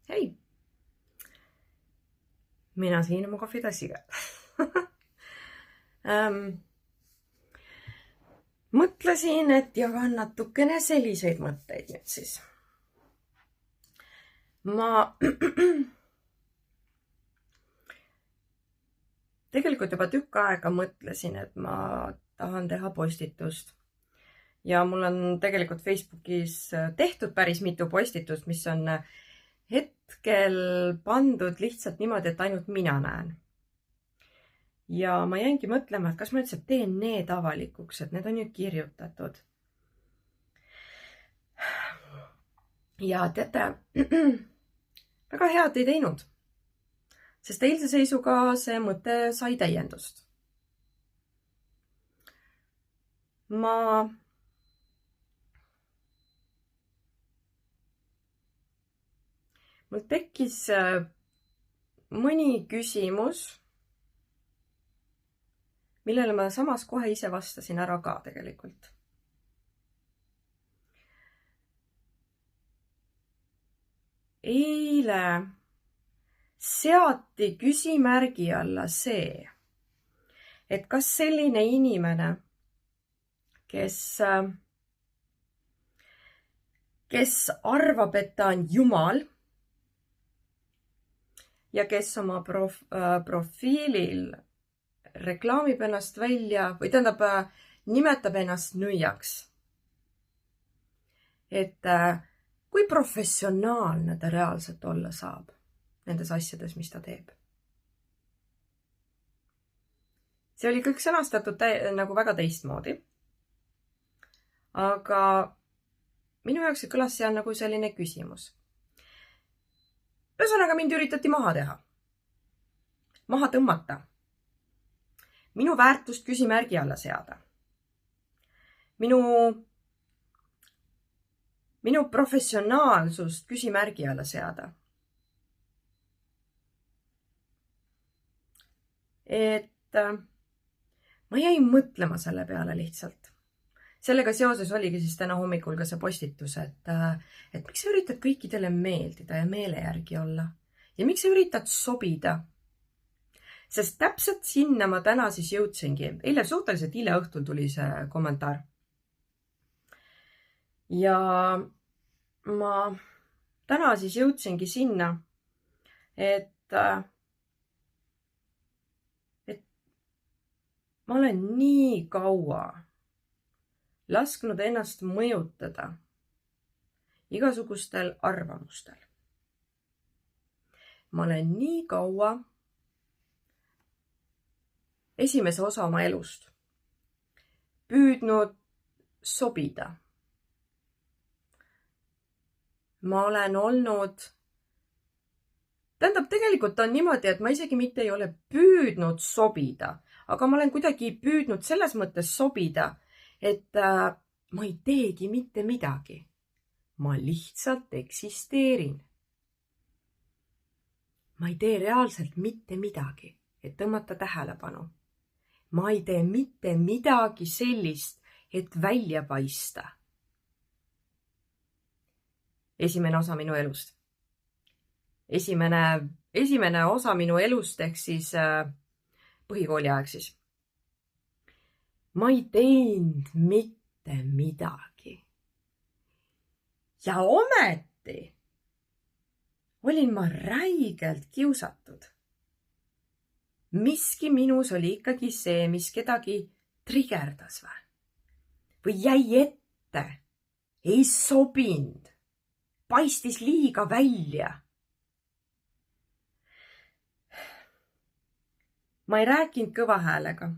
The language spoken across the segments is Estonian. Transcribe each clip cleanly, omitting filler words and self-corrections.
Hei, mina siin oma kohvitassiga. Mõtlesin, et jagan natukene selliseid mõtteid nüüd siis. Ma tegelikult juba tükk aega mõtlesin, et ma tahan teha postitust. Ja mul on tegelikult Facebookis tehtud päris mitu postitust, mis on hetkel pandud lihtsalt niimoodi, et ainult mina näen. Ja ma jäingi mõtlema, et kas ma üldse teen need avalikuks, et need on ju kirjutatud. Ja teate, väga head ei teinud, sest eilse seisuga see mõte sai täiendust. Mul tekkis mõni küsimus, millele ma samas kohe ise vastasin ära ka tegelikult. Eile seati küsimärgi alla see, et kas selline inimene, kes arvab, et ta on Jumal ja kes oma profiilil reklaamib ennast välja või tähendab, nimetab ennast nõiaks. Et kui professionaalne ta reaalselt olla saab nendes asjades, mis ta teeb. See oli kõik sõnastatud nagu väga teistmoodi. Aga minu jaoks kõlas seal nagu selline küsimus. Ühesõnaga mind üritati maha teha. Maha tõmmata. Minu väärtust küsimärgi alla seada. Minu professionaalsust küsimärgi alla seada. Et ma jäin mõtlema selle peale lihtsalt. Sellega seoses oligi siis täna hommikul ka see postitus, et miks sa üritad kõikidele meeldida ja meele järgi olla? Ja miks sa üritad sobida? Sest täpselt sinna ma täna siis jõudsingi. Eile suhteliselt hilja õhtul tuli see kommentaar. Ja ma täna siis jõudsingi sinna, et ma olen nii kaua lasknud ennast mõjutada igasugustel arvamustel. Ma olen nii kaua esimese osa oma elust püüdnud sobida. Ma olen olnud, tegelikult on niimoodi, et ma isegi mitte ei ole püüdnud sobida, aga ma olen kuidagi püüdnud selles mõttes sobida, et ma ei teegi mitte midagi. Ma lihtsalt eksisteerin. Ma ei tee reaalselt mitte midagi, et tõmmata tähelepanu. Ma ei tee mitte midagi sellist, et välja paista. Esimene osa minu elust. Esimene osa minu elust ehk siis põhikooli aeg siis. Ma ei teinud mitte midagi. Ja ometi olin ma räigelt kiusatud. Miski minus oli ikkagi see, mis kedagi trigerdas või jäi ette, ei sobinud, paistis liiga välja. Ma ei rääkinud kõva häälega.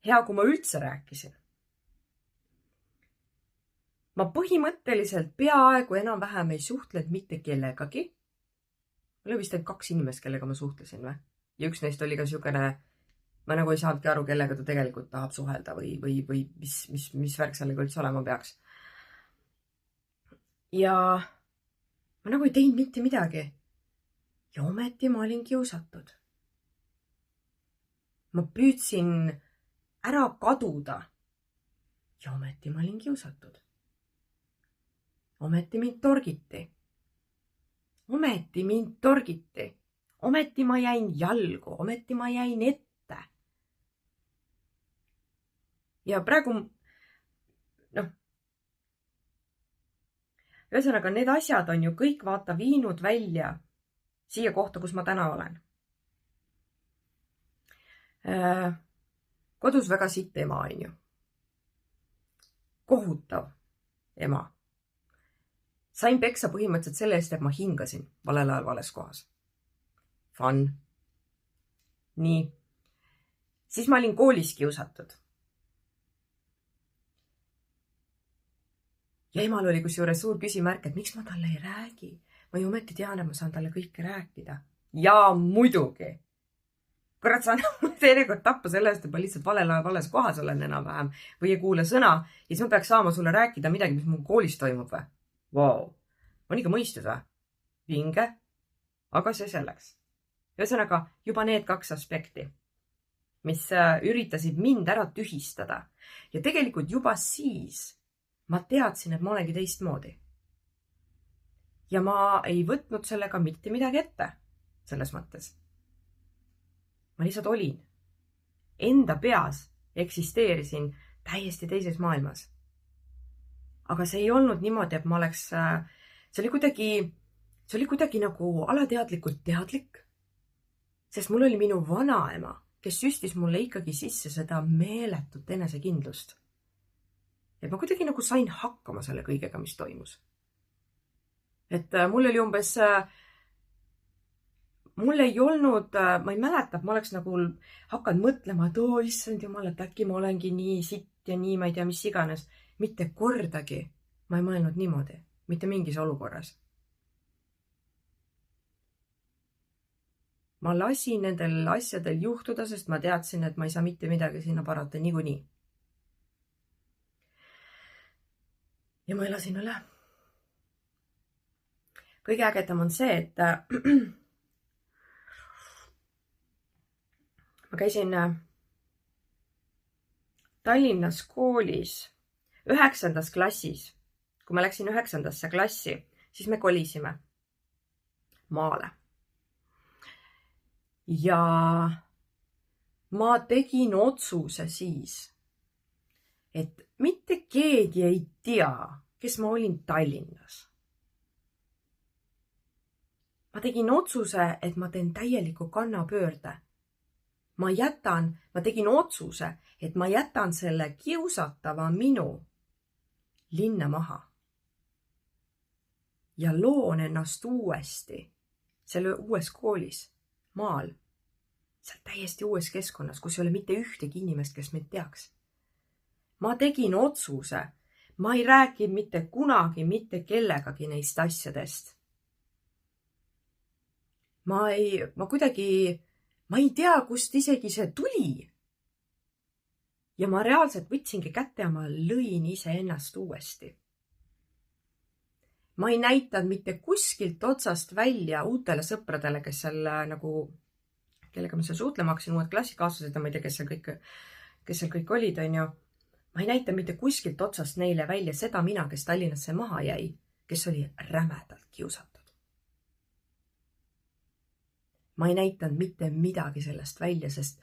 Hea, kui ma üldse rääkisin. Ma põhimõtteliselt peaaegu enam-vähem ei suhtlenud mitte kellegagi. Mul oli vist ainult 2 inimest, kellega ma suhtlesin või? Ja üks neist oli ka niisugune, ma nagu ei saanudki aru, kellega ta tegelikult tahab suhelda või mis värk sellega üldse olema peaks. Ja ma nagu ei teinud mitte midagi. Ja ometi ma olin kiusatud. Ma püüdsin ära kaduda. Ja ometi ma olin kiusatud. Ometi mind torgiti. ometi mind torgiti. Ometi ma jäin jalgu, ometi ma jäin ette. Ja praegu, ühesõnaga, need asjad on ju kõik viinud välja siia kohta, kus ma täna olen. Kodus väga sitt ema, on ju. Kohutav ema. Sain peksa põhimõtteliselt selle eest, et ma hingasin valel ajal vales kohas. Fun. Nii. Siis ma olin koolis kiusatud. Ja emal oli kusjuures suur küsimärk, et miks ma talle ei räägi. Ma ju ometi tean, et ma saan talle kõike rääkida. Ja muidugi. Kurat, saan teinekord tappa selle eest, et ma lihtsalt valel ajal vales kohas olen enam-vähem või ei kuule sõna. Ja siis ma peaks saama sulle rääkida midagi, mis mul koolis toimub või? Wow. On ikka mõistus või? Vinge. Aga see selleks. Ühesõnaga, juba need 2 aspekti, mis üritasid mind ära tühistada. Ja tegelikult juba siis ma teadsin, et ma olengi teistmoodi. Ja ma ei võtnud sellega mitte midagi ette. Selles mõttes. Ma lihtsalt olin. Enda peas eksisteerisin täiesti teises maailmas. Aga see ei olnud niimoodi, et ma oleks... See oli kuidagi nagu alateadlikult teadlik. Sest mul oli minu vanaema, kes süstis mulle ikkagi sisse seda meeletut enesekindlust. Et ma kuidagi nagu sain hakkama selle kõigega, mis toimus. Et mul oli umbes... Mul ei olnud, ma ei mäleta, et ma oleks nagu hakanud mõtlema, et issand jumal, et äkki ma olengi nii sitt ja nii, ma ei tea, mis iganes. Mitte kordagi ma ei mõelnud niimoodi, mitte mingis olukorras. Ma lasin nendel asjadel juhtuda, sest ma teadsin, et ma ei saa mitte midagi sinna parata niikuinii. Ja ma elasin üle. Kõige ägedam on see, et ma käisin Tallinnas koolis 9. klassis. Kui ma läksin 9. klassi, siis me kolisime maale. Ja ma tegin otsuse siis, et mitte keegi ei tea, kes ma olin Tallinnas. Ma tegin otsuse, et ma teen täieliku kannapöörde. Ma tegin otsuse, et ma jätan selle kiusatava minu linna maha. Ja loon ennast uuesti selle uues koolis, maal, seal täiesti uues keskkonnas, kus ei ole mitte ühtegi inimest, kes meid teaks. Ma tegin otsuse, ma ei rääkinud mitte kunagi mitte kellegagi neist asjadest. Ma ei tea, kust isegi see tuli. Ja ma reaalselt võtsingi kätte ja ma lõin iseennast uuesti. Ma ei näitanud mitte kuskilt otsast välja uutele sõpradele, kes seal kellega ma seal suhtlema hakkasin, uued klassikaaslased ja ma ei tea, kes seal kõik olid, on ju. Ma ei näitanud mitte kuskilt otsast neile välja seda mina, kes Tallinnasse maha jäi, kes oli rämedalt kiusatud. Ma ei näitanud mitte midagi sellest välja, sest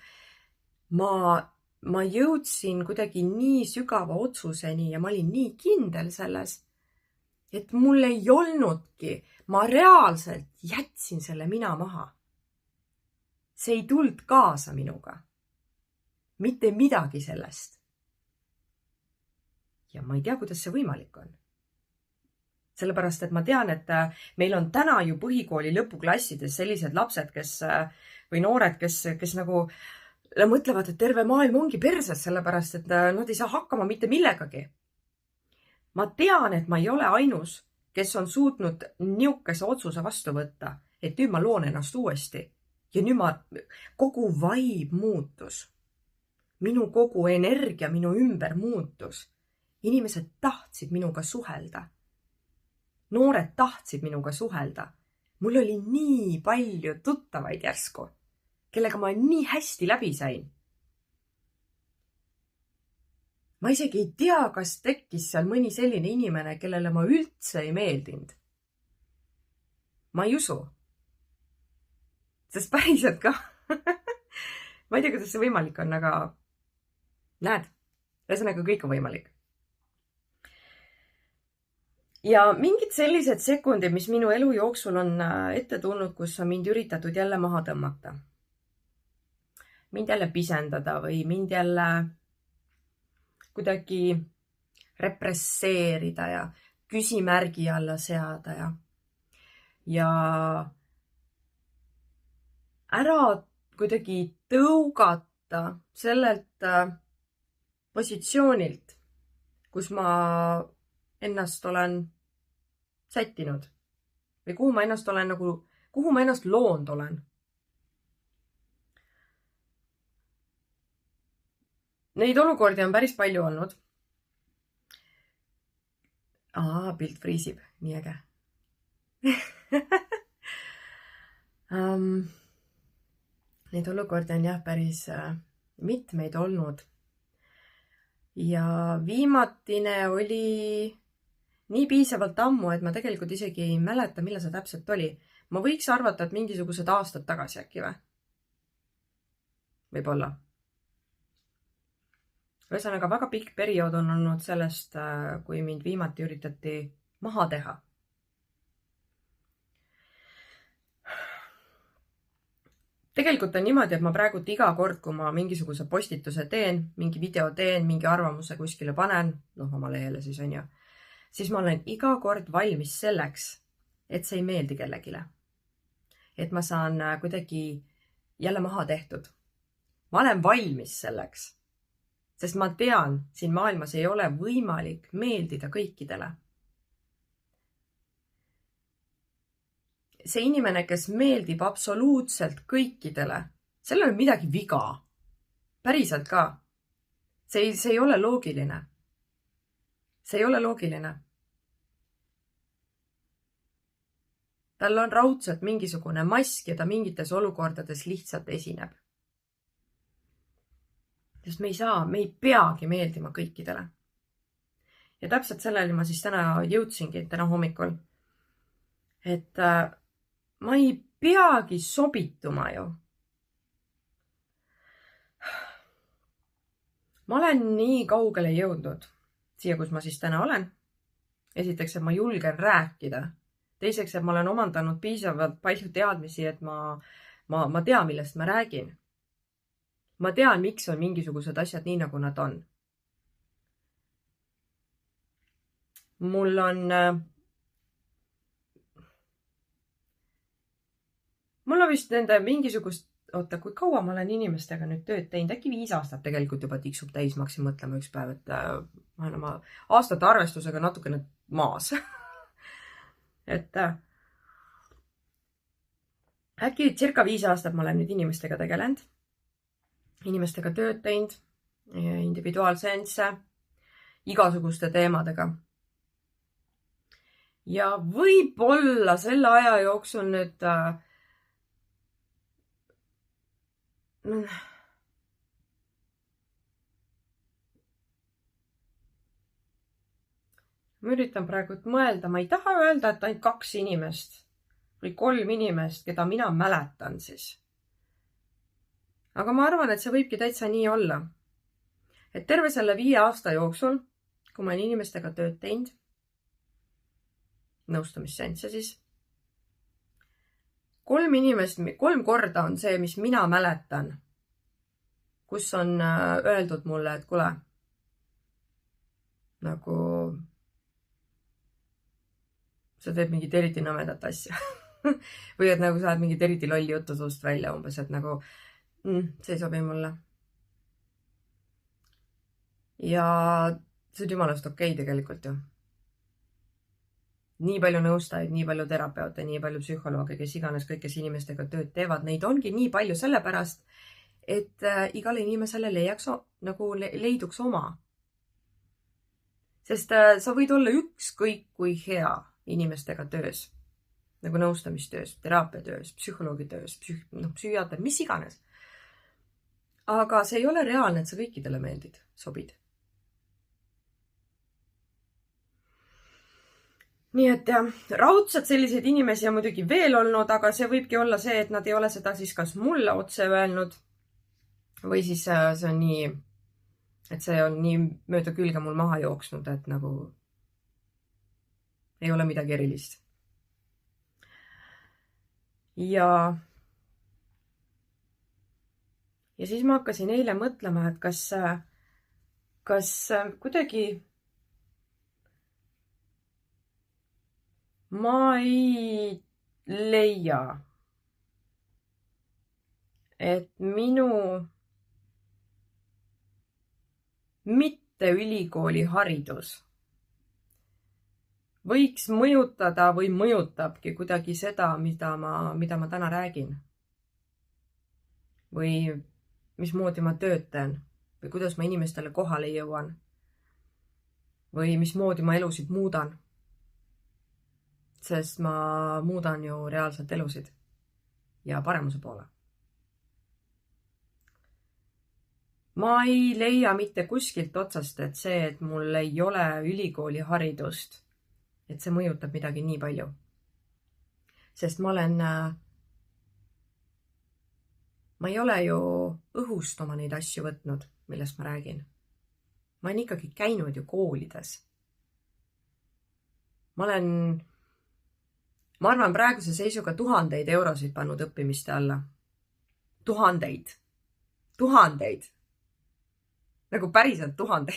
ma jõudsin kuidagi nii sügava otsuseni ja ma olin nii kindel selles, et mul ei olnudki, ma reaalselt jätsin selle mina maha. See ei tulnud kaasa minuga. Mitte midagi sellest. Ja ma ei tea, kuidas see võimalik on. Sellepärast, et ma tean, et meil on täna ju põhikooli lõpuklassides sellised lapsed, või noored, kes nagu mõtlevad, et terve maailm ongi perses, sellepärast, et nad ei saa hakkama mitte millegagi. Ma tean, et ma ei ole ainus, kes on suutnud niukese otsuse vastu võtta, et nüüd ma loon ennast uuesti. Ja nüüd kogu vibe muutus. Minu kogu energia minu ümber muutus. Inimesed tahtsid minuga suhelda. Noored tahtsid minuga suhelda. Mul oli nii palju tuttavaid järsku, kellega ma nii hästi läbi sain. Ma isegi ei tea, kas tekkis seal mõni selline inimene, kellele ma üldse ei meeldinud. ma ei usu. Sest päriselt ka. Ma ei tea, kuidas see võimalik on, aga näed, ühesõnaga kõik on võimalik. Ja mingid sellised sekundid, mis minu elu jooksul on ette tulnud, kus on mind üritatud jälle maha tõmmata. Mind jälle pisendada või mind jälle kuidagi represseerida ja küsimärgi alla seada ja ära kuidagi tõugata sellelt positsioonilt, kus ma ennast olen sättinud või kuhu ma ennast loonud olen. Neid olukordi on päris palju olnud. Pilt friisib, nii äge. Neid olukordi on jah päris mitmeid olnud. Ja viimatine oli nii piisavalt ammu, et ma tegelikult isegi ei mäleta, millal see täpselt oli. Ma võiks arvata, et mingisugused aastad tagasi äkki või? Võib-olla. Ühesõnaga väga pikk periood on olnud sellest, kui mind viimati üritati maha teha. Tegelikult on niimoodi, et ma praegu iga kord, kui ma mingisuguse postituse teen, mingi video teen, mingi arvamuse kuskile panen, oma lehele siis ma olen iga kord valmis selleks, et see ei meeldi kellegile. Et ma saan kuidagi jälle maha tehtud. Ma olen valmis selleks. Sest ma tean, siin maailmas ei ole võimalik meeldida kõikidele. See inimene, kes meeldib absoluutselt kõikidele, sellel on midagi viga. Päriselt ka. See ei ole loogiline. See ei ole loogiline. Tal on raudselt mingisugune mask ja ta mingites olukordades lihtsalt esineb. Sest me ei peagi meeldima kõikidele. Ja täpselt sellele ma siis täna jõudsingi, täna hommikul. Et ma ei peagi sobituma ju. Ma olen nii kaugele jõudnud siia, kus ma siis täna olen. Esiteks, et ma julgen rääkida. Teiseks, et ma olen omandanud piisavalt palju teadmisi, et ma tean, millest ma räägin. Ma tean, miks on mingisugused asjad nii, nagu nad on. Mul on vist nende mingisugust, kui kaua ma olen inimestega nüüd tööd teinud, äkki 5 aastat tegelikult juba tiksub täis, ma hakkasin mõtlema üks päev, et ma olen oma aastate arvestusega natukene maas. Et äkki circa 5 aastat ma olen nüüd inimestega tegelenud. Inimestega tööd teinud, individuaalseansse, igasuguste teemadega. Ja võib-olla selle aja jooksul nüüd ma üritan praegu mõelda, ma ei taha öelda, et ainult 2 inimest või 3 inimest, keda mina mäletan siis. Aga ma arvan, et see võibki täitsa nii olla. Et terve selle 5 aasta jooksul, kui ma olen inimestega tööd teinud, nõustamisseansse siis, 3 korda on see, mis mina mäletan, kus on öeldud mulle, et kuule, nagu sa teed mingit eriti nõmedat asja. Või et nagu sa oled mingit eriti lolli juttu suust välja umbes, et nagu see ei sobi mulle. Ja see on jumalast okei tegelikult ju. Nii palju nõustajaid, nii palju terapeute, nii palju psühholooge, kes iganes kõik, kes inimestega tööd teevad, neid ongi nii palju sellepärast, et igale inimesele leiduks oma. Sest sa võid olla ükskõik kui hea inimestega töös, nagu nõustamistöös, teraapiatöös, psühholoogitöös, psühhiaater, mis iganes. Aga see ei ole reaalne, et sa kõikidele sobid. nii et jah, raudselt selliseid inimesi on muidugi veel olnud, aga see võibki olla see, et nad ei ole seda siis kas mulle otse öelnud või siis see on nii, et see on nii mööda külge mul maha jooksnud, et nagu ei ole midagi erilist. Ja siis ma hakkasin eile mõtlema, et kas kuidagi ma ei leia, et minu mitte ülikooli haridus võiks mõjutada või mõjutabki kuidagi seda, mida ma täna räägin. Või mismoodi ma töötan või kuidas ma inimestele kohale jõuan või mismoodi ma elusid muudan. Sest ma muudan ju reaalselt elusid ja paremuse poole. Ma ei leia mitte kuskilt otsast, et see, et mul ei ole ülikooli haridust, et see mõjutab midagi nii palju. Sest ma ei ole ju õhust oma neid asju võtnud, millest ma räägin. Ma olen ikkagi käinud ju koolides. Ma arvan praeguse seisuga 1000 eurosid pannud õppimiste alla. 1000. Nagu päriselt 1000.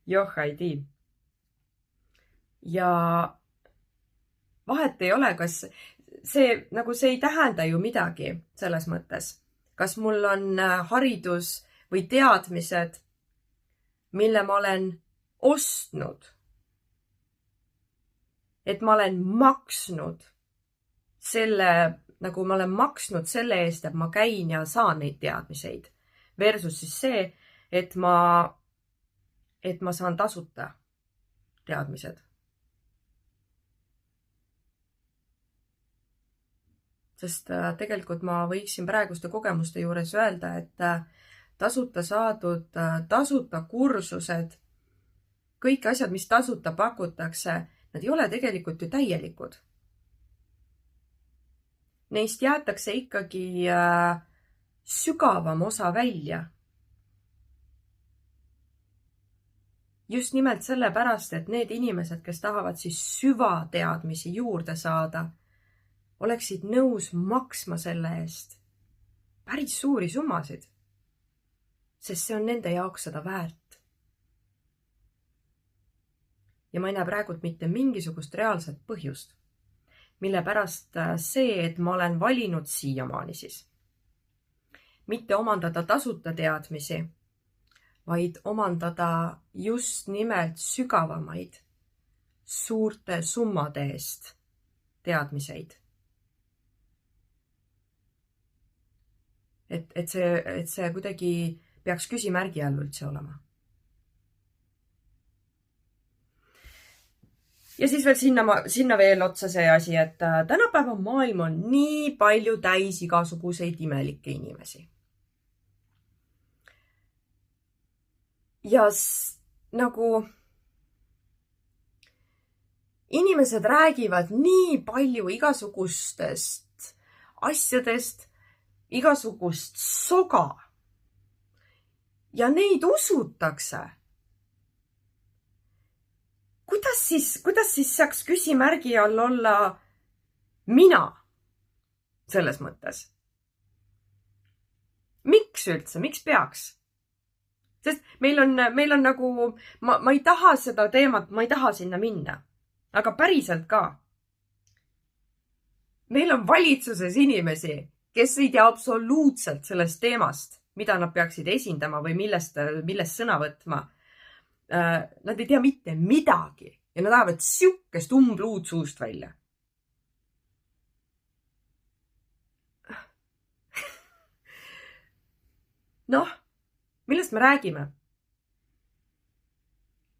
Joh, ei tii. Ja vahet ei ole, kas see ei tähenda ju midagi selles mõttes. Kas mul on haridus või teadmised, mille ma olen ostnud. Et ma olen maksnud selle, nagu ma olen maksnud selle eest, et ma käin ja saan neid teadmiseid. Versus siis see, et ma saan tasuta teadmised. Sest tegelikult ma võiksin praeguste kogemuste juures öelda, et tasuta saadud, tasuta kursused, kõik asjad, mis tasuta pakutakse, nad ei ole tegelikult ju täielikud. Neist jäetakse ikkagi sügavam osa välja. Just nimelt sellepärast, et need inimesed, kes tahavad siis süvateadmisi juurde saada, oleksid nõus maksma selle eest päris suuri summasid, sest see on nende jaoks seda väärt. Ja ma ei näe praegult mitte mingisugust reaalset põhjust, mille pärast see, et ma olen valinud siiamaani siis. Mitte omandada tasuta teadmisi, vaid omandada just nimelt sügavamaid, suurte summade eest teadmiseid. Et see kuidagi peaks küsimärgi all üldse olema. Ja siis veel sinna veel otsa see asi, et tänapäeva maailm on nii palju täis igasuguseid imelikke inimesi. Ja nagu inimesed räägivad nii palju igasugustest asjadest, igasugust soga ja neid usutakse. Kuidas siis saaks küsimärgi all olla mina selles mõttes? Miks üldse? Miks peaks? Sest meil on nagu, ma ei taha seda teemat, ma ei taha sinna minna. Aga päriselt ka. Meil on valitsuses inimesi, kes ei tea absoluutselt sellest teemast, mida nad peaksid esindama või millest sõna võtma. Nad ei tea mitte midagi ja nad ajavad siukest umbluud suust välja. Noh, millest me räägime?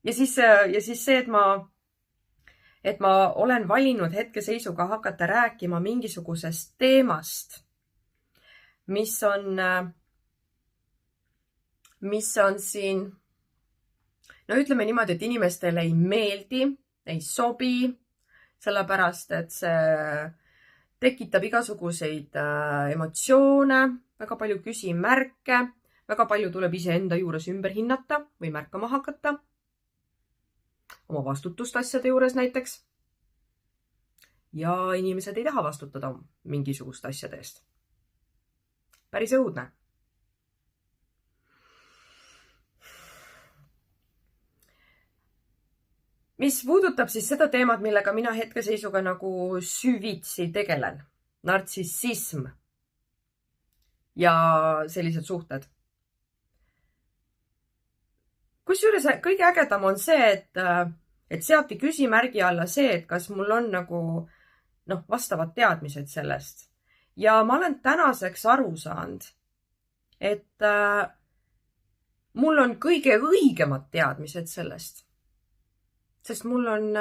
Ja siis see, et ma olen valinud hetkeseisuga hakata rääkima mingisugusest teemast, mis on siin, no ütleme niimoodi, et inimestele ei meeldi ei sobi, sellepärast et see tekitab igasuguseid emotsioone, väga palju küsimärke, väga palju tuleb iseenda juures ümber hinnata või märkama hakata. Oma vastutust asjade juures näiteks. Ja inimesed ei taha vastutada mingisugust asjade eest. Päris õudne. Mis puudutab siis seda teemat, millega mina hetkeseisuga nagu süvitsi tegelen. Nartsissism ja sellised suhted. Kusjuures kõige ägedam on see, et seati küsimärgi alla see, et kas mul on nagu vastavad teadmised sellest. Ja ma olen tänaseks aru saanud, et mul on kõige õigemad teadmised sellest. Sest mul on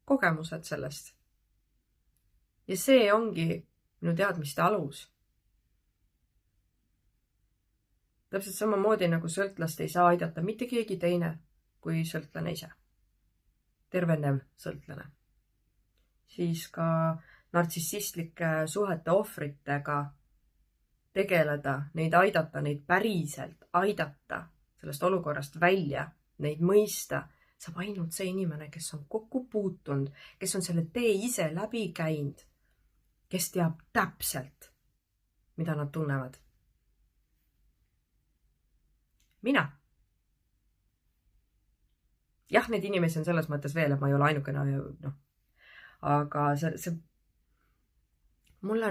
kogemused sellest. Ja see ongi minu teadmiste alus. Täpselt samamoodi nagu sõltlast ei saa aidata mitte keegi teine kui sõltlane ise. Tervenev sõltlane. Siis ka nartsissistlike suhete ohvritega tegeleda, neid aidata, neid päriselt aidata sellest olukorrast välja, neid mõista, saab ainult see inimene, kes on kokku puutunud, kes on selle tee ise läbi käinud, kes teab täpselt, mida nad tunnevad. Mina. Jah, neid inimesi on selles mõttes veel, et ma ei ole ainukene, aga mul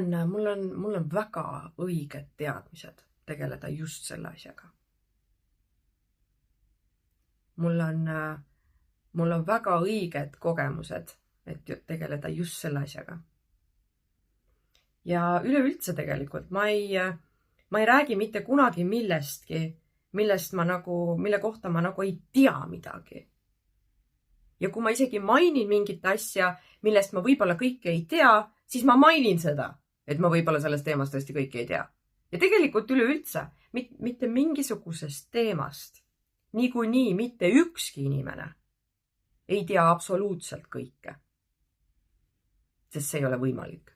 on väga õiged teadmised tegeleda just selle asjaga. Mul on väga õiged kogemused, et tegeleda just selle asjaga. Ja üleüldse tegelikult ma ei räägi mitte kunagi millestki, mille kohta ma nagu ei tea midagi. Ja kui ma isegi mainin mingit asja, millest ma võib-olla kõike ei tea, siis ma mainin seda, et ma võib-olla sellest teemast tõesti kõike ei tea. Ja tegelikult üleüldse mitte mingisugusest teemast, niikuinii mitte ükski inimene ei tea absoluutselt kõike. Sest see ei ole võimalik.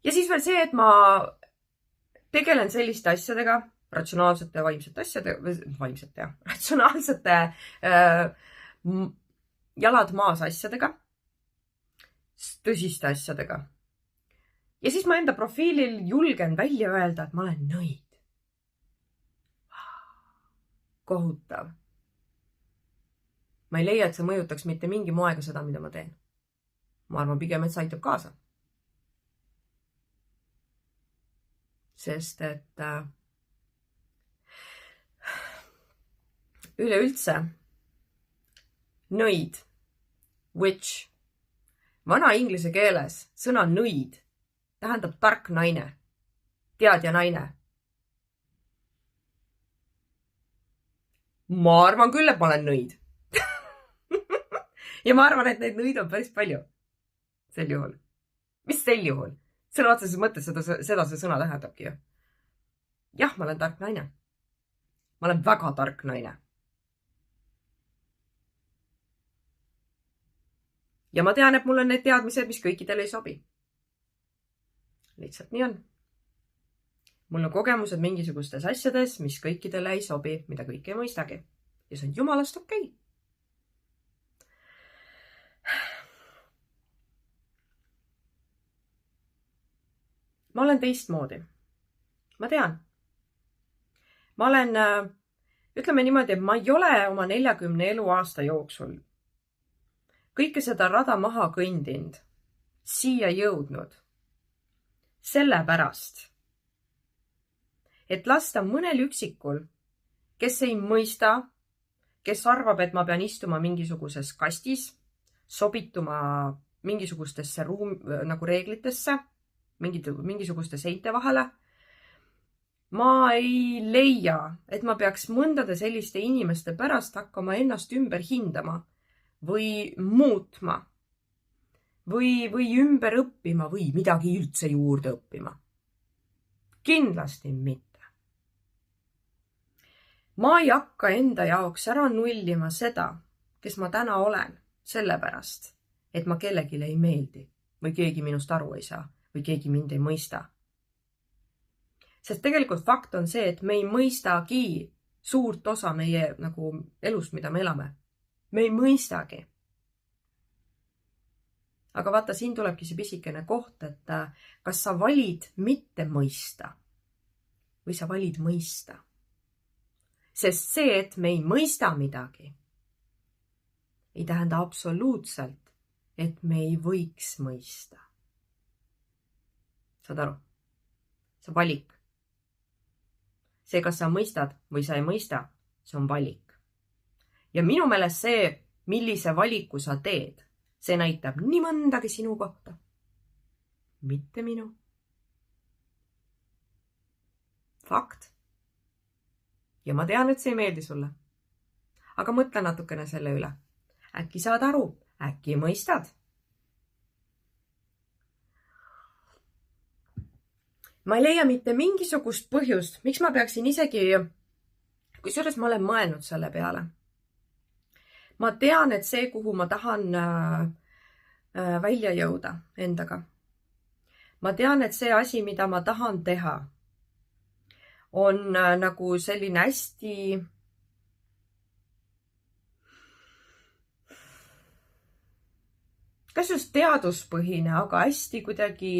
Ja siis veel see, et ma tegelen selliste asjadega, ratsionaalsete ratsionaalsete jalad maas asjadega, tõsiste asjadega. Ja siis ma enda profiilil julgen välja öelda, et ma olen nõid. Kohutav. Ma ei leia, et see mõjutaks mitte mingi moega seda, mida ma teen. Ma arvan pigem, et see aitab kaasa. Sest et üleüldse nõid, witch, vana inglise keeles sõna nõid tähendab tark naine, teadja naine. Ma arvan küll, et ma olen nõid. Ja ma arvan, et neid nõid on päris palju. Sel juhul. Mis sel juhul? Sõna otseses mõttes seda see sõna tähendabki ju. Jah, ma olen tark naine. Ma olen väga tark naine. Ja ma tean, et mul on need teadmised, mis kõikidele ei sobi. Lihtsalt nii on. Mul on kogemused mingisugustes asjades, mis kõikidele ei sobi, mida kõik ei mõistagi. Ja see on jumalast okei. Ma olen teistmoodi. Ma tean. Ma olen, ütleme niimoodi, et ma ei ole oma 40 eluaasta jooksul kõike seda rada maha kõndinud, siia jõudnud. Sellepärast, et lasta mõnel üksikul, kes ei mõista, kes arvab, et ma pean istuma mingisuguses kastis, sobituma mingisugustesse nagu reeglitesse, mingisuguste seinte vahele. Ma ei leia, et ma peaks mõndade selliste inimeste pärast hakkama ennast ümber hindama või muutma või ümber õppima või midagi üldse juurde õppima. Kindlasti mitte. ma ei hakka enda jaoks ära nullima seda, kes ma täna olen, sellepärast, et ma kellelegi ei meeldi või keegi minust aru ei saa või keegi mind ei mõista. Sest tegelikult fakt on see, et me ei mõistagi suurt osa meie nagu elust, mida me elame. Me ei mõistagi. Aga vaata, siin tulebki see pisikene koht, et kas sa valid mitte mõista või sa valid mõista. Sest see, et me ei mõista midagi, ei tähenda absoluutselt, et me ei võiks mõista. Saad aru? See on valik. See, kas sa mõistad või sa ei mõista, see on valik. Ja minu meelest see, millise valiku sa teed, see näitab nii mõndagi sinu kohta. Mitte minu. Fakt. Ja ma tean, et see ei meeldi sulle. Aga mõtle natukene selle üle. Äkki saad aru, äkki mõistad. Ma ei leia mitte mingisugust põhjust, miks ma peaksin isegi, kusjuures ma olen mõelnud selle peale. Ma tean, et see, kuhu ma tahan välja jõuda endaga. Ma tean, et see asi, mida ma tahan teha, on nagu selline hästi kas just teaduspõhine, aga hästi kuidagi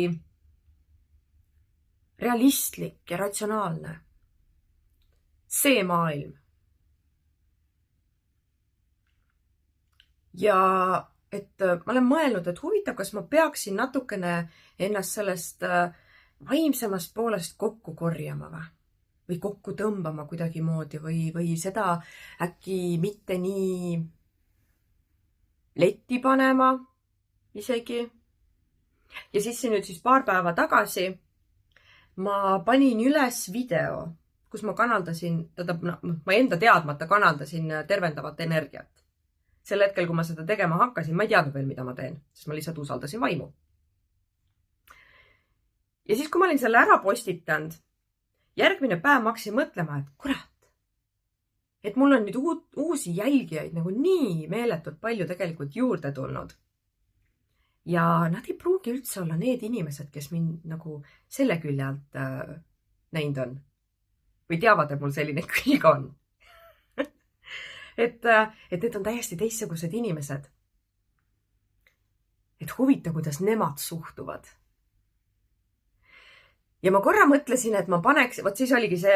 realistlik ja ratsionaalne. See maailm. Ja et ma olen mõelnud, et huvitav, kas ma peaksin natukene ennast sellest vaimsemast poolest kokku korjama või kokku tõmbama kuidagi moodi või seda äkki mitte nii letti panema isegi. Ja siis nüüd paar päeva tagasi ma panin üles video, kus ma kanaldasin, ma enda teadmata kanaldasin tervendavat energiat. Sel hetkel, kui ma seda tegema hakkasin, ma ei teadnud veel, mida ma teen, sest ma lihtsalt usaldasin vaimu. Ja siis, kui ma olin selle ära postitanud, järgmine päev ma hakkasin mõtlema, et kurat, et mul on nüüd uusi jälgijaid nagu nii meeletult palju tegelikult juurde tulnud. Ja nad ei pruugi üldse olla need inimesed, kes mind nagu selle külje alt näinud on. Või teavad, et mul selline külg on. et need on täiesti teistsugused inimesed. Et huvita, kuidas nemad suhtuvad. Ja ma korra mõtlesin, et ma paneks, vot siis oligi see,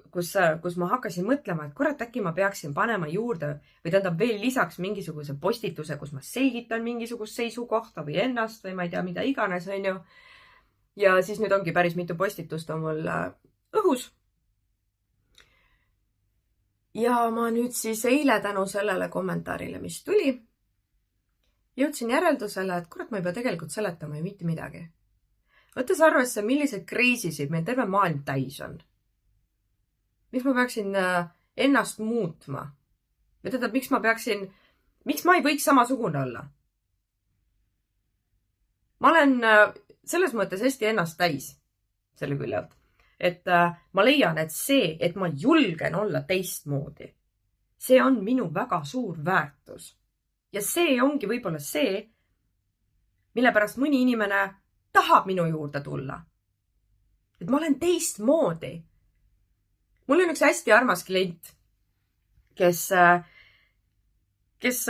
kus ma hakkasin mõtlema, et kurat, äkki ma peaksin panema juurde või tähendab veel lisaks mingisuguse postituse, kus ma selgitan mingisugust seisukohta või ennast või ma ei tea, mida iganes, on ju. Ja siis nüüd ongi päris mitu postitust on mul õhus. Ja ma nüüd siis eile tänu sellele kommentaarile, mis tuli, jõudsin järeldusele, et kurat, ma ei pea tegelikult seletama ju mitte midagi. Võttes arvesse, millised kreisisid meil terve maailm täis on. Miks ma peaksin ennast muutma? Või tähendab, miks ma ei võiks samasugune olla? Ma olen selles mõttes hästi ennast täis selle küljelt. Et ma leian, et see, et ma julgen olla teistmoodi, see on minu väga suur väärtus. Ja see ongi võib-olla see, mille pärast mõni inimene tahab minu juurde tulla. Et ma olen teistmoodi. Mul on üks hästi armas klient, kes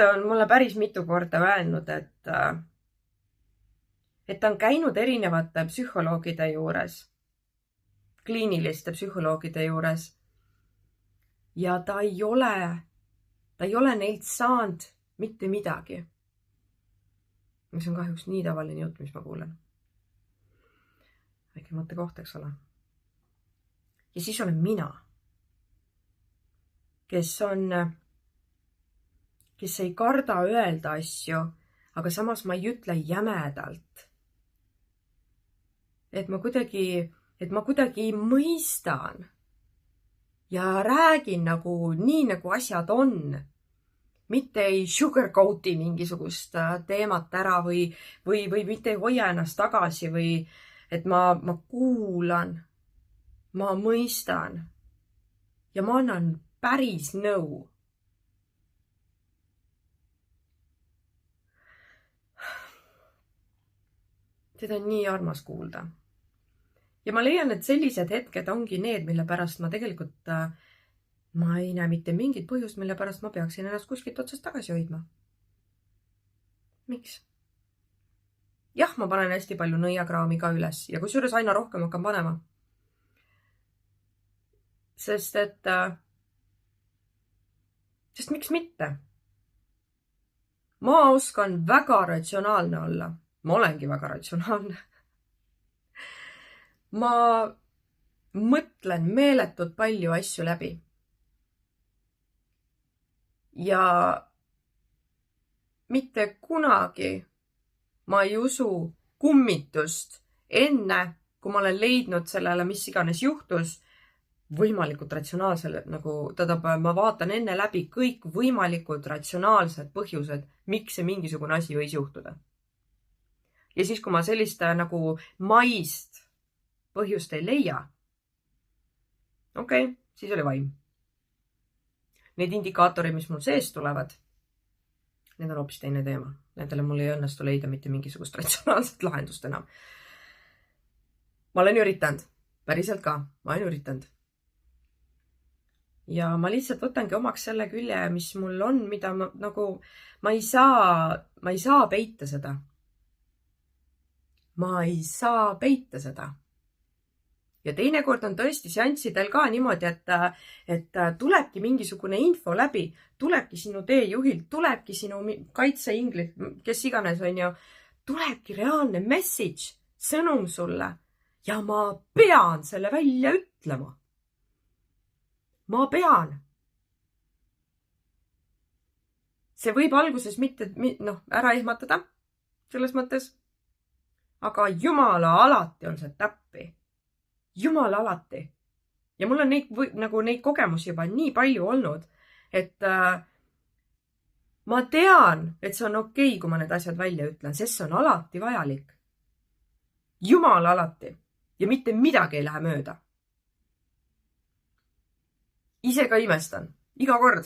on mulle päris mitu korda öelnud, et ta on käinud erinevate psühholoogide juures, kliiniliste psühholoogide juures. Ja ta ei ole neilt saanud mitte midagi. Mis on kahjuks nii tavaline jutt, mis ma kuulen. Väike mõttekoht, eks ole. Ja siis olen mina, kes ei karda öelda asju, aga samas ma ei ütle jämedalt. Et ma kuidagi mõistan ja räägin nii, nagu asjad on. Mitte ei sugarcoati mingisugust teemat ära või mitte ei hoia ennast tagasi või et ma kuulan, ma mõistan ja ma annan päris nõu. Seda on nii armas kuulda. Ja ma leian, et sellised hetked ongi need, mille pärast ma tegelikult ma ei näe mitte mingit põhjust, mille pärast ma peaksin ennast kuskilt otsast tagasi hoidma. Miks? Jah, ma panen hästi palju nõiakraami ka üles ja kusjuures aina rohkem hakkan panema. Sest miks mitte? Ma oskan väga ratsionaalne olla. Ma olengi väga ratsionaalne. Ma mõtlen meeletult palju asju läbi. Ja mitte kunagi ma ei usu kummitust enne, kui ma olen leidnud sellele, mis iganes juhtus, võimalikult ratsionaalsele, ma vaatan enne läbi kõik võimalikud ratsionaalsed põhjused, miks see mingisugune asi võis juhtuda. Ja siis, kui ma sellist maist põhjust ei leia, okei, siis oli vaim. Need indikaatorid, mis mul sees tulevad, need on hoopis teine teema. Nendele mul ei õnnestu leida mitte mingisugust ratsionaalset lahendust enam. Ma olen üritanud. Päriselt ka. Ma olen üritanud. Ja ma lihtsalt võtangi omaks selle külje, mis mul on, mida ma ei saa peita seda. Ma ei saa peita seda. Ja teinekord on tõesti seanssidel ka niimoodi, et tulebki mingisugune info läbi, tulebki sinu teejuhilt, tulebki sinu kaitseinglit, kes iganes on ju, tulebki reaalne message, sõnum sulle ja ma pean selle välja ütlema. Ma pean. See võib alguses mitte ära ehmatada selles mõttes, aga jumala alati on see täppi. Jumala alati. Ja mul on neid kogemusi juba nii palju olnud, et ma tean, et see on okei, kui ma need asjad välja ütlen, sest see on alati vajalik. Jumala alati. Ja mitte midagi ei lähe mööda. Ise ka imestan. Iga kord.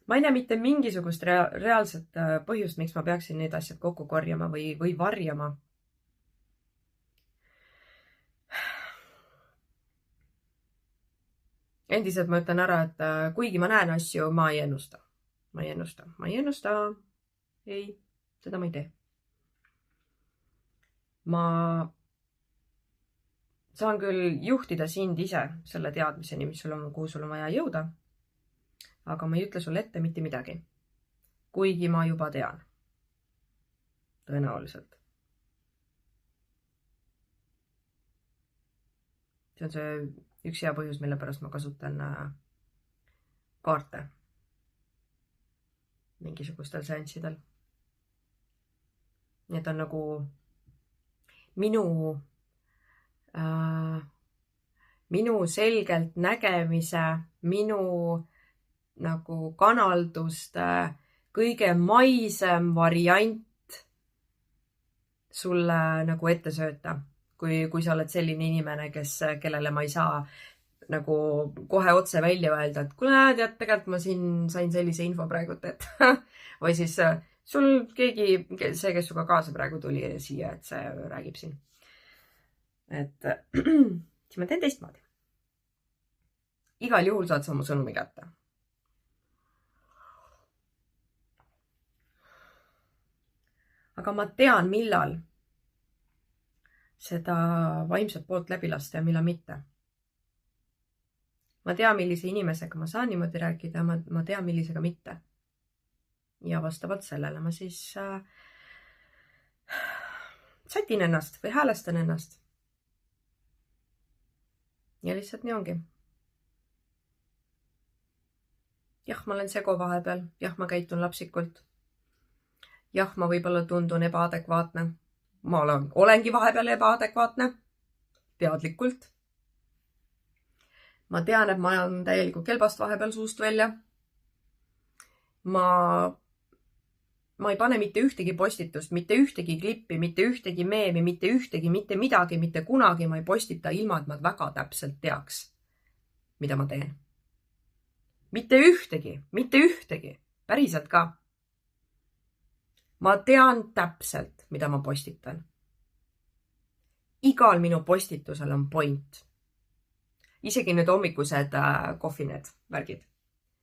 Ma ei näe mitte mingisugust reaalset põhjust, miks ma peaksin need asjad kokku korjama või varjama. Endiselt ma ütlen ära, et kuigi ma näen asju, ma ei ennusta. Ma ei ennusta. Ei, seda ma ei tee. Ma saan küll juhtida sind ise selle teadmiseni, kuhu sul on vaja jõuda, aga ma ei ütle sulle ette mitte midagi. Kuigi ma juba tean. Tõenäoliselt. See on see üks hea põhjus, mille pärast ma kasutan kaarte mingisugustel seanssidel. Need on nagu minu selgelt nägemise, minu kanalduste kõige maisem variant sulle ette sööta. Kui sa oled selline inimene, kellele ma ei saa kohe otse välja öelda, et kuule, tead, tegelikult ma sain sellise info praegu, et või siis sul keegi, see, kes suga kaasa praegu tuli siia, et see räägib siin. Et siis ma teen teistmoodi. Igal juhul saad sa oma sõnumi kätte. Aga ma tean, millal seda vaimset poolt läbi lasta ja millal mitte. Ma tean, millise inimesega ma saan niimoodi rääkida, ma tean, millisega mitte. Ja vastavalt sellele ma siis sätin ennast või häälestan ennast. Ja lihtsalt nii ongi. Jah, ma olen sego vahepeal. Jah, ma käitun lapsikult. Jah, ma võib-olla tundun ebaadekvaatne. Ma olengi vahepeal ebaadekvaatne. Teadlikult. Ma tean, et ma olen täielikult kelbast vahepeal suust välja. Ma ma ei pane mitte ühtegi postitust, mitte ühtegi klippi, mitte ühtegi meemi, mitte ühtegi, mitte midagi, mitte kunagi ma ei postita ilma, et ma väga täpselt teaks, mida ma teen. Mitte ühtegi, päriselt ka. Ma tean täpselt, mida ma postitan. Igal minu postitusel on point. Isegi need hommikused kohvined värgid.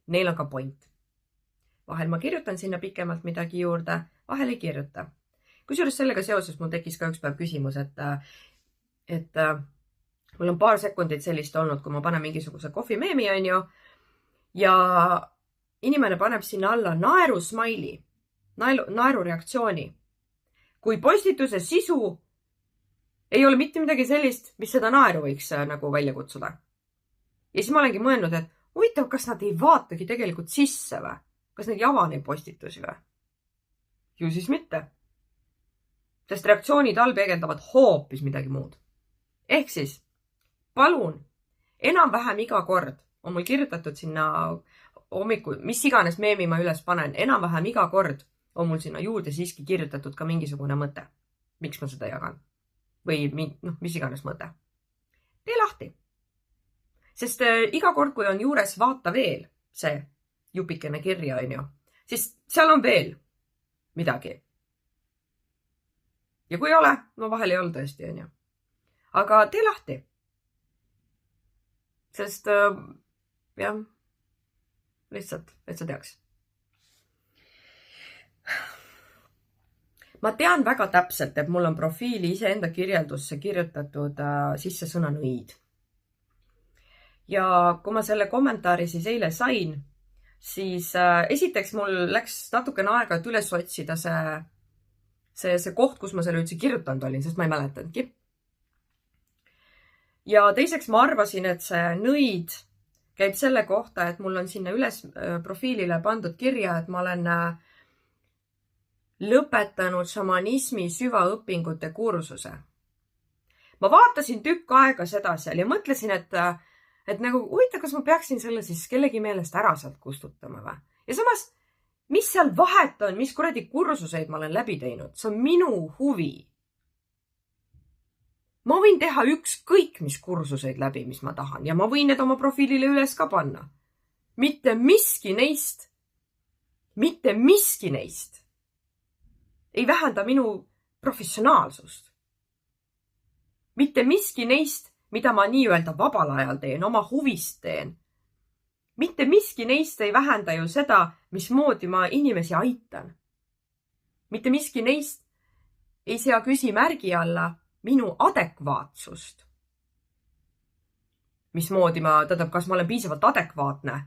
Neil on ka point. Vahel ma kirjutan sinna pikemalt midagi juurde, vahel ei kirjuta. Kusjuures sellega seoses mul tekkis ka üks päev küsimus, et mul on paar sekundit sellist olnud, kui ma panen mingisuguse kohvimeemi, on ju, ja inimene paneb sinna alla naerusmaili, naerureaktsiooni. Kui postituse sisu ei ole mitte midagi sellist, mis seda naeru võiks nagu välja kutsuda. Ja siis ma olengi mõelnud, et huvitav, kas nad ei vaatagi tegelikult sisse või? Kas neid ei ava neid postitusi või? Ju siis mitte. Sest reaktsioonid all peegeldavad hoopis midagi muud. Ehk siis, palun, enam-vähem iga kord on mul kirjutatud sinna hommikul, mis iganes meemi ma üles panen, enam-vähem iga kord on mul sinna juurde siiski kirjutatud ka mingisugune mõte. Miks ma seda jagan? Või mis iganes mõte. Tee lahti. Sest iga kord, kui on juures vaata veel see jupikene kirja, on ju, siis seal on veel midagi. Ja kui ei ole, no vahel ei ole tõesti, on ju. Aga tee lahti. Sest jah, lihtsalt, et sa teaks. Ma tean väga täpselt, et mul on profiili iseenda kirjeldusse kirjutatud sisse sõna nõid. Ja kui ma selle kommentaari siis eile sain, siis esiteks mul läks natukene aega, et üles otsida see koht, kus ma selle üldse kirjutanud olin, sest ma ei mäletanudki. Ja teiseks ma arvasin, et see nõid käib selle kohta, et mul on sinna üles profiilile pandud kirja, et ma olen lõpetanud šamanismi süvaõpingute kursuse. Ma vaatasin tükk aega seda seal ja mõtlesin, et nagu huvitav, kas ma peaksin selle siis kellegi meelest ära sealt kustutama või? Ja samas, mis seal vahet on, mis kuradi kursuseid ma olen läbi teinud? See on minu huvi. Ma võin teha ükskõik, mis kursuseid läbi, mis ma tahan, ja ma võin need oma profiilile üles ka panna. Mitte miski neist ei vähenda minu professionaalsust. Mitte miski neist, mida ma nii-öelda vabal ajal teen, oma huvist teen. Mitte miski neist ei vähenda ju seda, mismoodi ma inimesi aitan. Mitte miski neist ei sea küsimärgi alla minu adekvaatsust. Mismoodi kas ma olen piisavalt adekvaatne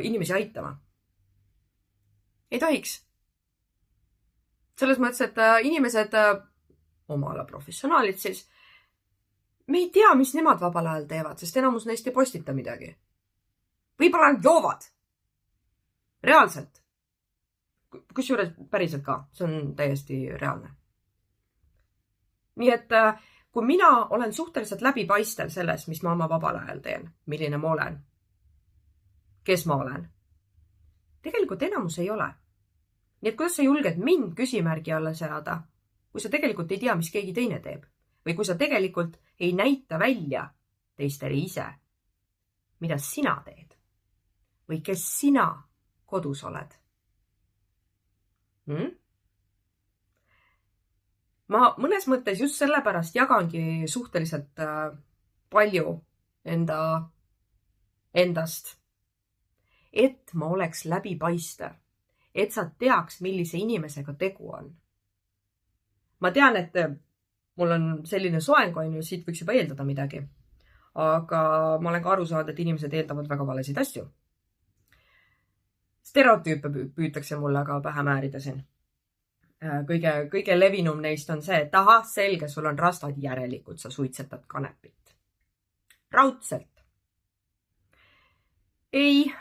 inimesi aitama? Ei tohiks. Selles mõttes, et inimesed, oma ala professionaalid siis, me ei tea, mis nemad vabal ajal teevad, sest enamus neist ei postita midagi. Võib-olla nad joovad. Reaalselt. Kusjuures päriselt ka. See on täiesti reaalne. Nii et kui mina olen suhteliselt läbipaistev selles, mis ma oma vabal ajal teen, milline ma olen, kes ma olen, tegelikult enamus ei ole. Nii et kuidas sa julged mind küsimärgi alla seada, kui sa tegelikult ei tea, mis keegi teine teeb? Või kui sa tegelikult ei näita välja teistele ise, mida sina teed? Või kes sina kodus oled? Ma mõnes mõttes just sellepärast jagangi suhteliselt palju endast, et ma oleks läbipaistev, et sa teaks, millise inimesega tegu on. Ma tean, et mul on selline soeng, on ju, siit võiks juba eeldada midagi. Aga ma olen ka aru saanud, et inimesed eeldavad väga valesid asju. Stereotüüpe püütakse mulle aga pähe määrida siin. Kõige levinum neist on see, et aha, selge, sul on rastad, järelikult sa suitsetad kanepit. Raudselt. Ei.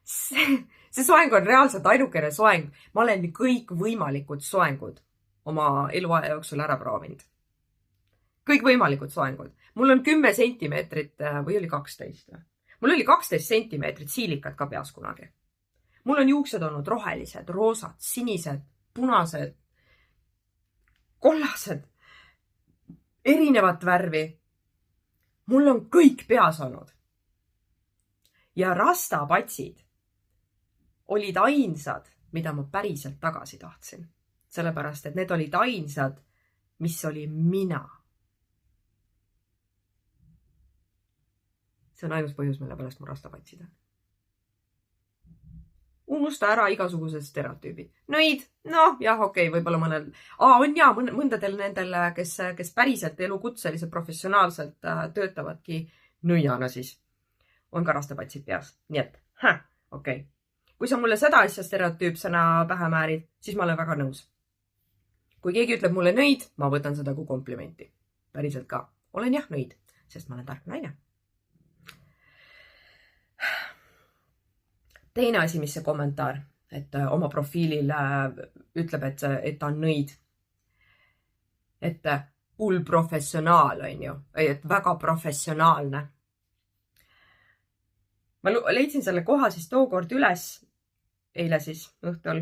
See soeng on reaalselt ainukene soeng. Ma olen kõik võimalikud soengud oma eluaja jooksul ära proovinud. Kõik võimalikud soengud. Mul on 10 sentimeetrit või oli 12. mul oli 12 sentimeetrit siilikat ka peas kunagi. mul on juuksed olnud rohelised, roosad, sinised, punased, kollased, erinevat värvi. mul on kõik peas olnud. Ja rastapatsid olid ainsad, mida ma päriselt tagasi tahtsin. Sellepärast, et need olid ainsad, mis oli mina. See on ainus põhjus, mille pärast mu rastapatsid on. Unusta ära igasugused stereotüübid. Nõid, jah, okei, võib-olla mõnel... on jaa, mõndadel nendel, kes päriselt elukutseliselt professionaalselt töötavadki nõiana siis, on ka rastapatsid peas. Nii et, okei. Kui sa mulle seda asja stereotüüpsena pähe määrid, siis ma olen väga nõus. Kui keegi ütleb mulle nõid, ma võtan seda kui komplimenti. Päriselt ka. Olen jah nõid, sest ma olen tark naine. Teine asi, mis see kommentaar, et oma profiilil ütleb, et ta on nõid. Et hull professionaal on ju, et väga professionaalne. Ma leidsin selle koha siis tookord üles, eile siis õhtul.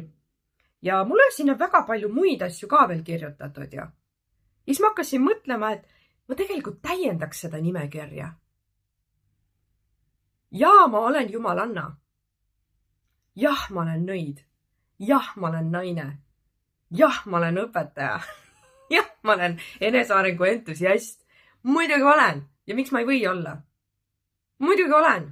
Ja mul on sinna väga palju muid asju ka veel kirjutatud ja. Ja siis ma hakkasin mõtlema, et ma tegelikult täiendaks seda nimekirja. Ja ma olen jumalanna. Jah, ma olen nõid. Jah, ma olen naine. Jah, ma olen õpetaja. Jah, ma olen enesearengu entusiast. Muidugi olen. Ja miks ma ei või olla? Muidugi olen.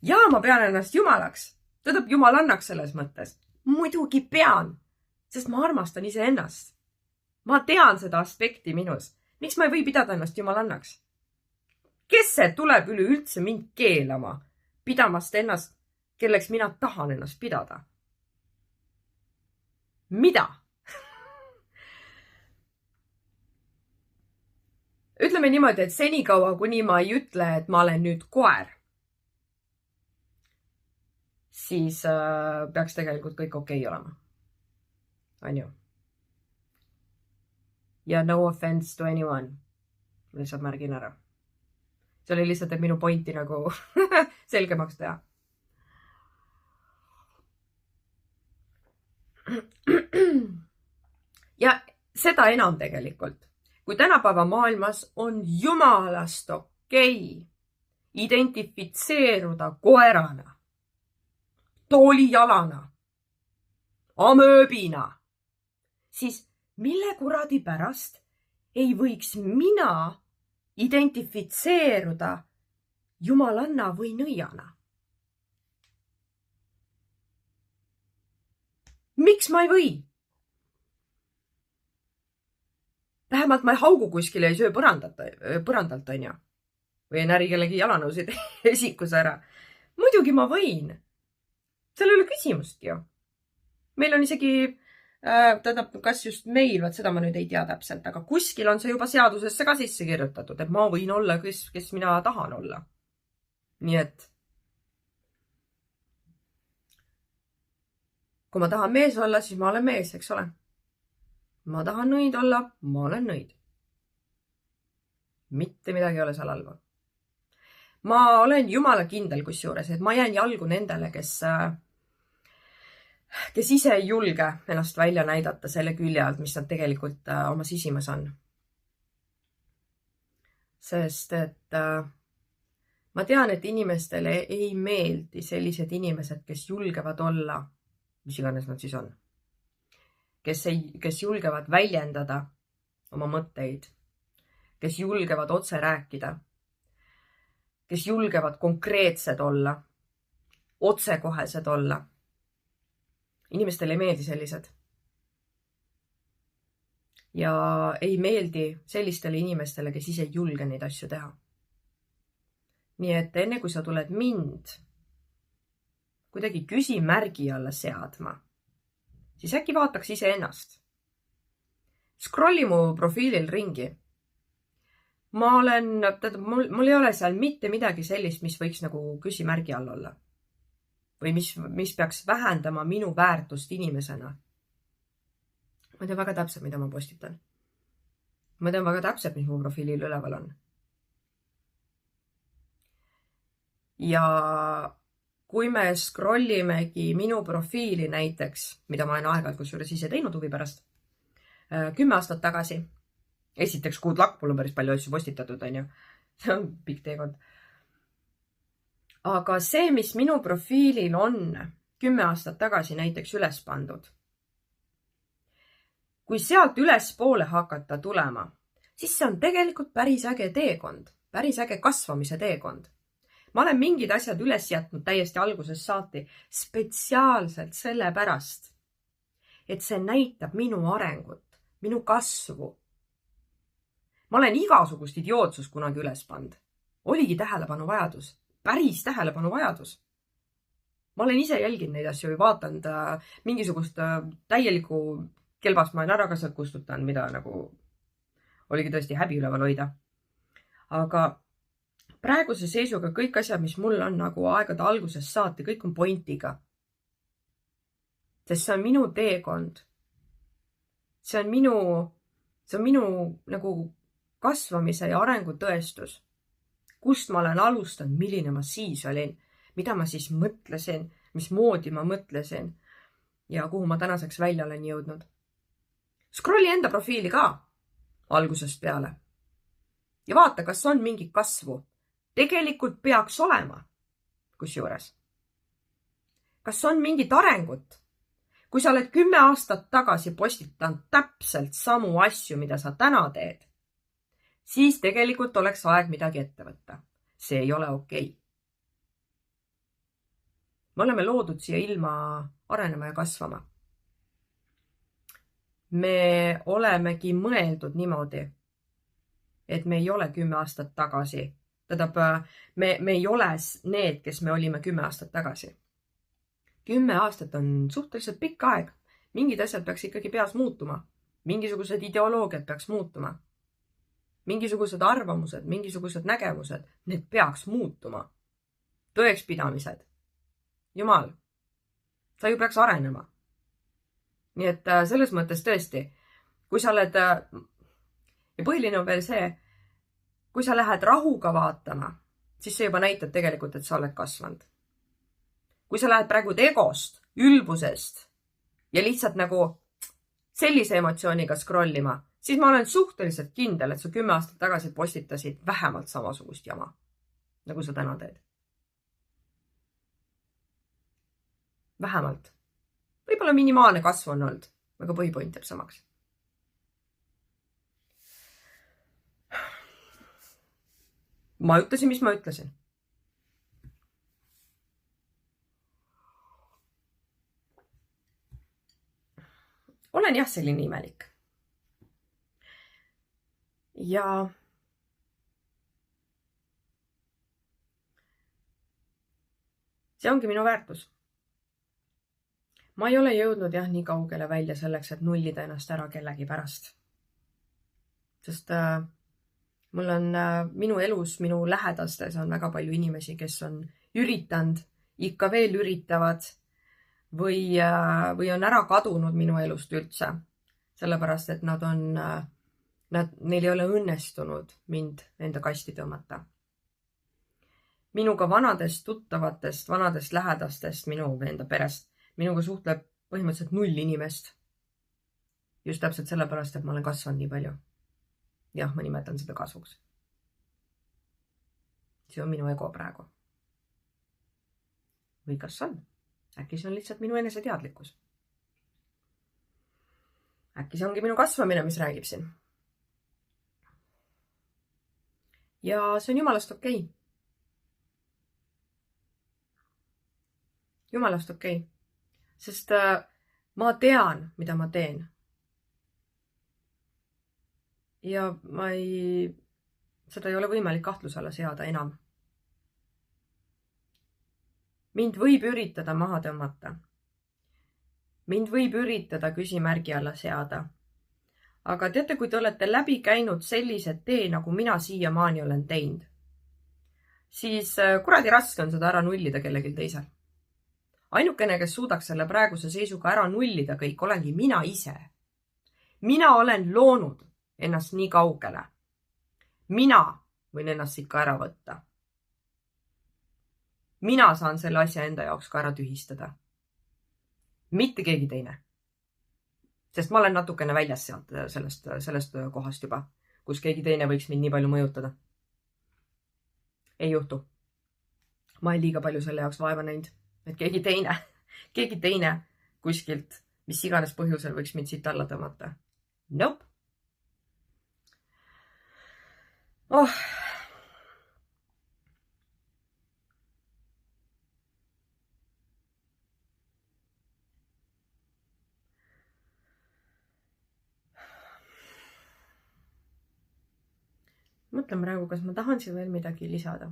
Ja ma pean ennast jumalaks. Tähendab jumalannaks selles mõttes. Muidugi pean. Sest ma armastan iseennast. Ma tean seda aspekti minus. Miks ma ei või pidada ennast jumalannaks? Kes see tuleb üleüldse mind keelama? Pidamast ennast kelleks mina tahan ennast pidada. Mida? Ütleme niimoodi, et senikaua, kuni ma ei ütle, et ma olen nüüd koer, siis peaks tegelikult kõik okei olema. On ju? Ja no offense to anyone. Lihtsalt märgin ära. See oli lihtsalt, et minu pointi nagu selgemaks teha. Ja seda enam tegelikult, kui tänapäeva maailmas on jumalast okei identifitseeruda koerana, toolijalana, amööbina, siis mille kuradi pärast ei võiks mina identifitseeruda jumalanna või nõiana? Miks ma ei või? Vähemalt ma ei haugu kuskile ja ei söö põrandalt, on ju. Või ei näri kellegi jalanõusid esikus ära. Muidugi ma võin. Seal ei ole küsimust ju. Meil on isegi, kas just meil, seda ma nüüd ei tea täpselt, aga kuskil on see juba seadusesse ka sisse kirjutatud, et ma võin olla, kes mina tahan olla. Nii et kui ma tahan mees olla, siis ma olen mees, eks ole. Ma tahan nõid olla, ma olen nõid. Mitte midagi ei ole seal halva. Ma olen jumala kindel kusjuures, et ma jään jalgu nendele, kes ise ei julge ennast välja näidata selle külje alt, mis nad tegelikult oma sisimas on. Sest et ma tean, et inimestele ei meeldi sellised inimesed, kes julgevad olla mis iganes nad siis on, kes julgevad väljendada oma mõtteid, kes julgevad otse rääkida, kes julgevad konkreetsed olla, otsekohesed olla. Inimestele ei meeldi sellised. Ja ei meeldi sellistele inimestele, kes ise ei julge neid asju teha. Nii et enne kui sa tuled mind kuidagi küsimärgi alla seadma, siis äkki vaataks ise ennast. Scrolli mu profiilil ringi. Mul ei ole seal mitte midagi sellist, mis võiks nagu küsimärgi all olla. Või mis peaks vähendama minu väärtust inimesena. Ma tean väga täpselt, mida ma postitan. Ma tean väga täpselt, mis mu profiilil üleval on. Ja kui me scrollimegi minu profiili näiteks, mida ma olen aeg-ajalt kusjuures ise teinud huvi pärast, 10 aastat tagasi, esiteks good luck, mul on päris palju asju postitatud, on ju. See on pikk teekond. Aga see, mis minu profiilil on 10 aastat tagasi näiteks üles pandud, kui sealt ülespoole hakata tulema, siis see on tegelikult päris äge teekond, päris äge kasvamise teekond. Ma olen mingid asjad üles jätnud täiesti algusest saati spetsiaalselt sellepärast, et see näitab minu arengut, minu kasvu. Ma olen igasugust idiootsust kunagi üles pannud. Oligi tähelepanu vajadus, päris tähelepanu vajadus. Ma olen ise jälginud neid asju või vaatanud mingisugust täielikku kelbast ma olen ära ka sealt kustutan, mida nagu oligi tõesti häbi üleval hoida. Aga praeguse seisuga kõik asjad, mis mul on nagu aegade algusest saati, kõik on pointiga. Sest see on minu teekond. See on minu nagu kasvamise ja arengu tõestus. Kust ma olen alustanud, milline ma siis olin, mida ma siis mõtlesin, mismoodi ma mõtlesin ja kuhu ma tänaseks välja olen jõudnud. Scrolli enda profiili ka algusest peale ja vaata, kas on mingi kasvu. Tegelikult peaks olema, kusjuures. Kas on mingit arengut? Kui sa oled 10 aastat tagasi postitanud täpselt samu asju, mida sa täna teed, siis tegelikult oleks aeg midagi ette võtta. See ei ole okei. Me oleme loodud siia ilma arenema ja kasvama. Me olemegi mõeldud niimoodi, et me ei ole 10 aastat tagasi. Me ei ole need, kes me olime 10 aastat tagasi. 10 aastat on suhteliselt pikk aeg. Mingid asjad peaks ikkagi peas muutuma. Mingisugused ideoloogiad peaks muutuma. Mingisugused arvamused, mingisugused nägemused, need peaks muutuma. Tõekspidamised. Jumal, sa ju peaks arenema. Nii et selles mõttes tõesti, kui sa oled, ja põhiline on veel see, kui sa lähed rahuga vaatama, siis see juba näitab tegelikult, et sa oled kasvanud. Kui sa lähed praegu egost, ülbusest ja lihtsalt nagu sellise emotsiooniga scrollima, siis ma olen suhteliselt kindel, et sa 10 aastat tagasi postitasid vähemalt samasugust jama, nagu sa täna teed. Vähemalt. Võib-olla minimaalne kasv on olnud, aga põhipoint jääb samaks. Ma ütlesin, mis ma ütlesin. Olen jah selline imelik. Ja see ongi minu väärtus. Ma ei ole jõudnud jah nii kaugele välja selleks, et nullida ennast ära kellegi pärast. Sest mul on minu elus, minu lähedastes on väga palju inimesi, kes on üritanud, ikka veel üritavad või on ära kadunud minu elust üldse. Sellepärast, et neil ei ole õnnestunud mind enda kasti tõmmata. Minuga vanadest tuttavatest, vanadest lähedastest, minu enda perest, minuga suhtleb põhimõtteliselt 0 inimest. Just täpselt sellepärast, et ma olen kasvanud nii palju. Jah, ma nimetan seda kasvuks. See on minu ego praegu. Või kas on? Äkki see on lihtsalt minu eneseteadlikkus. Äkki see ongi minu kasvamine, mis räägib siin. Ja see on jumalast okei. Jumalast okei. Sest ma tean, mida ma teen. Ja seda ei ole võimalik kahtluse alla seada enam. Mind võib üritada maha tõmmata. Mind võib üritada küsimärgi alla seada. Aga teate, kui te olete läbi käinud sellised tee, nagu mina siiamaani olen teinud, siis kuradi raske on seda ära nullida kellelgi teisel. Ainukene, kes suudaks selle praeguse seisuga ära nullida kõik, olengi mina ise. Mina olen loonud ennast nii kaugele. Mina võin ennast ikka ära võtta. mina saan selle asja enda jaoks ka ära tühistada. Mitte keegi teine. Sest ma olen natukene väljas sealt sellest kohast juba, kus keegi teine võiks mind nii palju mõjutada. Ei juhtu. Ma olen liiga palju selle jaoks vaeva näinud, et keegi teine kuskilt, mis iganes põhjusel võiks mind siit alla tõmmata. Nope. Oh. Mõtlen praegu, kas ma tahan siin veel midagi lisada.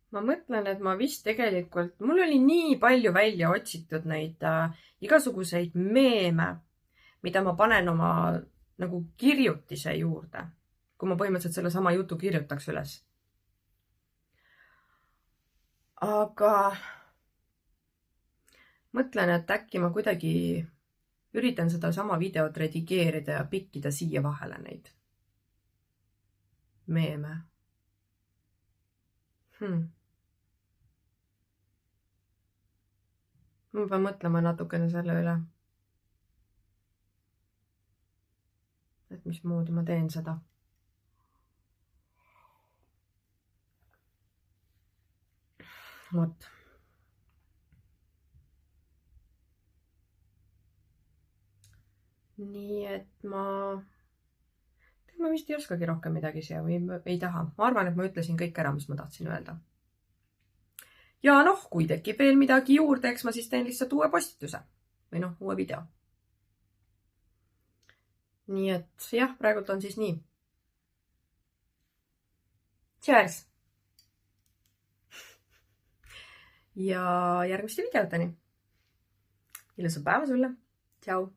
Ma mõtlen, et ma vist tegelikult, mul oli nii palju välja otsitud neid igasuguseid meeme, mida ma panen oma nagu kirjutise juurde, kui ma põhimõtteliselt selle sama jutu kirjutaks üles. Aga mõtlen, et äkki ma kuidagi üritan seda sama videot redigeerida ja pikkida siia vahele neid meeme. Ma pean mõtlema natukene selle üle, et mismoodi ma teen seda. Vot. Nii et ma vist ei oskagi rohkem midagi siia või ei taha. Ma arvan, et ma ütlesin kõik ära, mis ma tahtsin öelda. Ja noh, kui tekib veel midagi juurde, eks ma siis teen lihtsalt uue postituse või noh, uue video. Nii et jah, praegult on siis nii. Cheers! Ja järgmiste videoteni. Ilusa päeva sulle. Ciao!